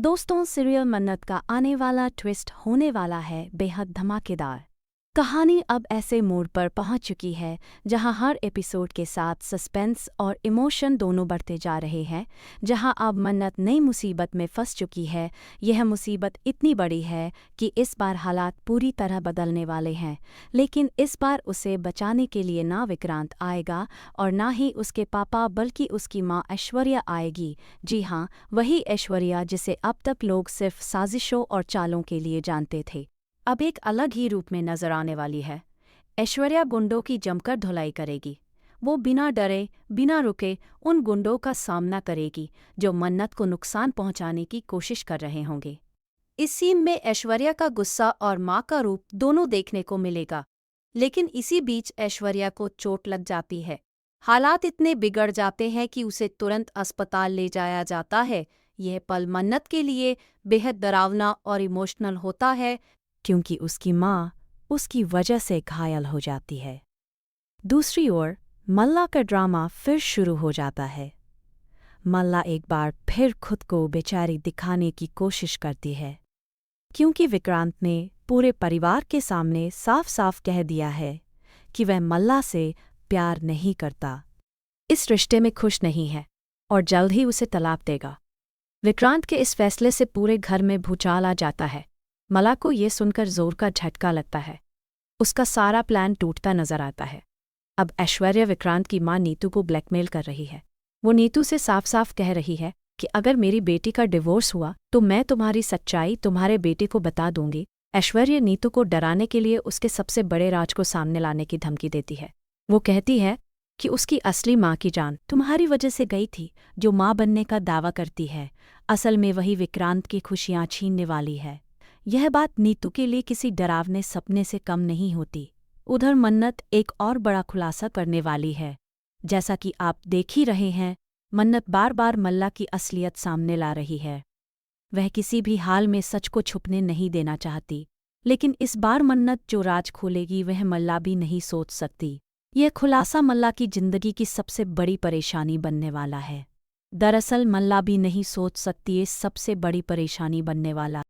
दोस्तों, सीरियल मन्नत का आने वाला ट्विस्ट होने वाला है बेहद धमाकेदार। कहानी अब ऐसे मोड़ पर पहुंच चुकी है जहां हर एपिसोड के साथ सस्पेंस और इमोशन दोनों बढ़ते जा रहे हैं। जहां अब मन्नत नई मुसीबत में फंस चुकी है। यह मुसीबत इतनी बड़ी है कि इस बार हालात पूरी तरह बदलने वाले हैं। लेकिन इस बार उसे बचाने के लिए ना विक्रांत आएगा और ना ही उसके पापा बल्कि उसकी माँ ऐश्वर्या आएगी। जी हाँ, वही ऐश्वर्या जिसे अब तक लोग सिर्फ साजिशों और चालों के लिए जानते थे, अब एक अलग ही रूप में नजर आने वाली है। ऐश्वर्या गुंडों की जमकर धुलाई करेगी। वो बिना डरे बिना रुके उन गुंडों का सामना करेगी जो मन्नत को नुकसान पहुंचाने की कोशिश कर रहे होंगे। इस सीन में ऐश्वर्या का गुस्सा और माँ का रूप दोनों देखने को मिलेगा। लेकिन इसी बीच ऐश्वर्या को चोट लग जाती है। हालात इतने बिगड़ जाते हैं कि उसे तुरंत अस्पताल ले जाया जाता है। यह पल मन्नत के लिए बेहद डरावना और इमोशनल होता है, क्योंकि उसकी माँ उसकी वजह से घायल हो जाती है। दूसरी ओर मल्ला का ड्रामा फिर शुरू हो जाता है। मल्ला एक बार फिर खुद को बेचारी दिखाने की कोशिश करती है, क्योंकि विक्रांत ने पूरे परिवार के सामने साफ साफ कह दिया है कि वह मल्ला से प्यार नहीं करता, इस रिश्ते में खुश नहीं है और जल्द ही उसे तलाक देगा। विक्रांत के इस फैसले से पूरे घर में भूचाल आ जाता है। मल्ला को ये सुनकर जोर का झटका लगता है। उसका सारा प्लान टूटता नजर आता है। अब ऐश्वर्या विक्रांत की मां नीतू को ब्लैकमेल कर रही है। वो नीतू से साफ साफ कह रही है कि अगर मेरी बेटी का डिवोर्स हुआ तो मैं तुम्हारी सच्चाई तुम्हारे बेटे को बता दूंगी। ऐश्वर्या नीतू को डराने के लिए उसके सबसे बड़े राज को सामने लाने की धमकी देती है। वो कहती है कि उसकी असली माँ की जान तुम्हारी वजह से गई थी, जो माँ बनने का दावा करती है असल में वही विक्रांत की खुशियाँ छीनने वाली है। यह बात नीतू के लिए किसी डरावने सपने से कम नहीं होती। उधर मन्नत एक और बड़ा खुलासा करने वाली है। जैसा कि आप देख ही रहे हैं, मन्नत बार बार मल्ला की असलियत सामने ला रही है। वह किसी भी हाल में सच को छुपने नहीं देना चाहती, लेकिन इस बार मन्नत जो राज खोलेगी वह मल्ला भी नहीं सोच सकती। यह खुलासा मल्ला की जिंदगी की सबसे बड़ी परेशानी बनने वाला है। दरअसल मल्ला भी नहीं सोच सकती, ये सबसे बड़ी परेशानी बनने वाला